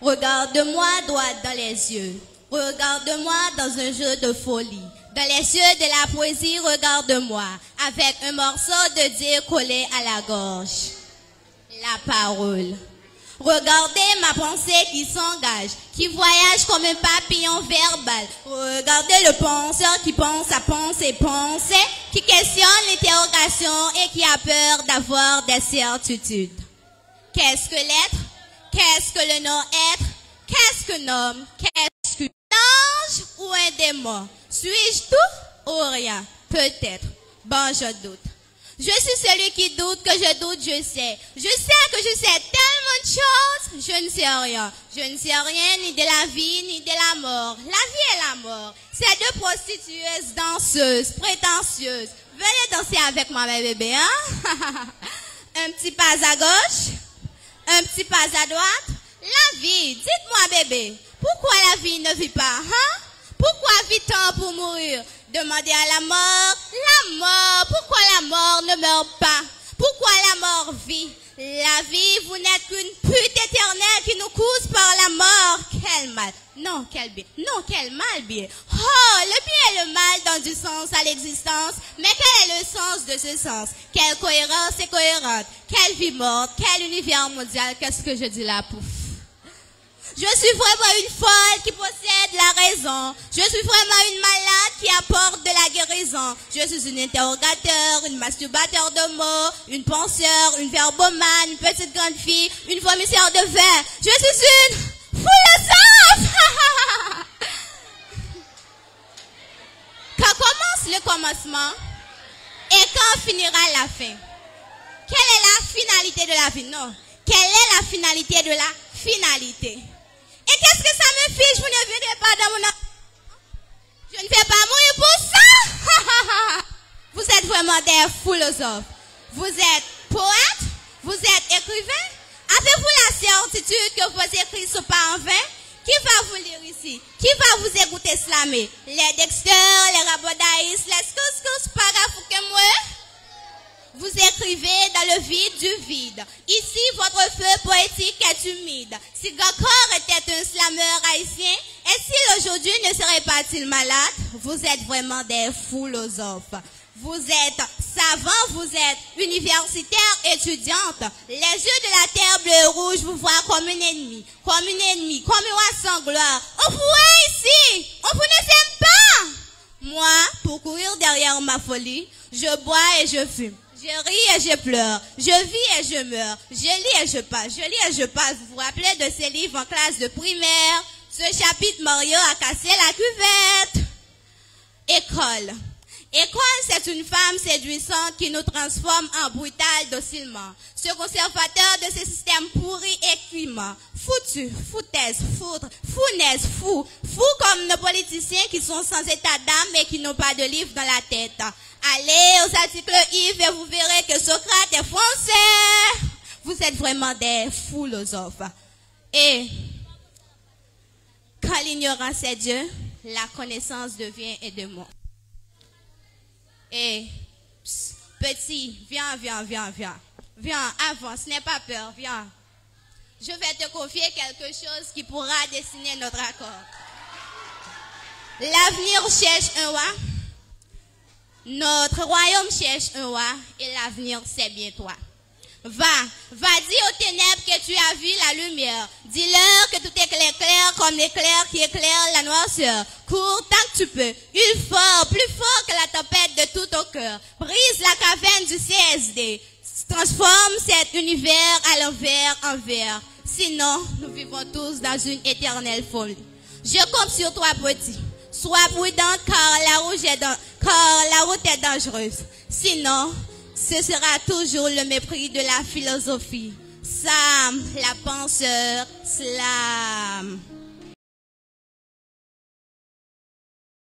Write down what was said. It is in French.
Regarde-moi droit dans les yeux. Regarde-moi dans un jeu de folie. Dans les yeux de la poésie, regarde-moi. Avec un morceau de Dieu collé à la gorge. La parole. Regardez ma pensée qui s'engage, qui voyage comme un papillon verbal. Regardez le penseur qui pense à penser, qui questionne l'interrogation et qui a peur d'avoir des certitudes. Qu'est-ce que l'être? Qu'est-ce que le non-être? Qu'est-ce qu'un homme? Qu'est-ce qu'un ange ou un démon? Suis-je tout ou rien? Peut-être. Bon, je doute. Je suis celui qui doute que je doute, je sais. Je sais que je sais tellement de choses, je ne sais rien. Je ne sais rien ni de la vie, ni de la mort. La vie et la mort. Ces deux prostituées danseuses, prétentieuses. Venez danser avec moi, mes bébés, hein? Un petit pas à gauche, un petit pas à droite. La vie, dites-moi, bébé, pourquoi la vie ne vit pas, hein? Pourquoi vit-on pour mourir? Demandez à la mort, pourquoi la mort ne meurt pas? Pourquoi la mort vit? La vie, vous n'êtes qu'une pute éternelle qui nous course par la mort. Quel mal. Non, quel bien. Non, quel mal, bien. Oh, le bien et le mal donnent du sens à l'existence. Mais quel est le sens de ce sens? Quelle cohérence est cohérente? Quelle vie morte? Quel univers mondial? Qu'est-ce que je dis là, pouf? Je suis vraiment une folle qui possède la raison. Je suis vraiment une malade qui apporte de la guérison. Je suis une interrogateur, une masturbateur de mots, une penseur, une verbomane, une petite grande fille, une vomisseur de vin. Je suis une philosophe. Quand commence le commencement et quand finira la fin? Quelle est la finalité de la vie? Non. Quelle est la finalité de la finalité? Et qu'est-ce que ça me fiche? Vous ne verrez pas dans mon... Je ne vais pas mourir pour ça. Vous êtes vraiment des philosophes. Vous êtes poète. Vous êtes écrivain. Avez-vous la certitude que vos écrits ne sont pas en vain? Qui va vous lire ici? Qui va vous écouter slammer? Les Dexter, les Rabodaïs, les Skus, Parafouke-moi. Vous écrivez dans le vide du vide. Ici, votre feu poétique est humide. Si Gakor était un slameur haïtien, et s'il aujourd'hui ne serait pas-il malade? Vous êtes vraiment des philosophes. Vous êtes savants, vous êtes universitaires, étudiantes. Les yeux de la terre bleu rouge vous voient comme un ennemi, comme un roi sans gloire. On vous est ici, on vous ne s'aime pas. Moi, pour courir derrière ma folie, je bois et je fume. Je ris et je pleure, je vis et je meurs, je lis et je passe, je lis et je passe. Vous vous rappelez de ces livres en classe de primaire? Ce chapitre, Mario a cassé la cuvette. École. École, c'est une femme séduisante qui nous transforme en brutal docilement. Ce conservateur de ce système pourri et cuiment. Foutu, foutaise, foutre, founaise, fou. Fou comme nos politiciens qui sont sans état d'âme et qui n'ont pas de livre dans la tête. Allez aux articles Yves et vous verrez que Socrate est français. Vous êtes vraiment des philosophes. Et quand l'ignorance est Dieu, la connaissance devient et de moi. Et petit, viens. Viens, avance, n'aie pas peur, viens. Je vais te confier quelque chose qui pourra dessiner notre accord. L'avenir cherche un roi. Notre royaume cherche un roi et l'avenir c'est bien toi. Va dire aux ténèbres que tu as vu la lumière. Dis-leur que tout est clair comme l'éclair qui éclaire la noirceur. Cours tant que tu peux. Hule fort, plus fort que la tempête de tout ton cœur. Brise la caverne du CSD. Transforme cet univers à l'envers en vert. Sinon, nous vivons tous dans une éternelle folie. Je compte sur toi, petit. Sois prudent car la route est dangereuse. Sinon, ce sera toujours le mépris de la philosophie. Sam, la penseur, slam.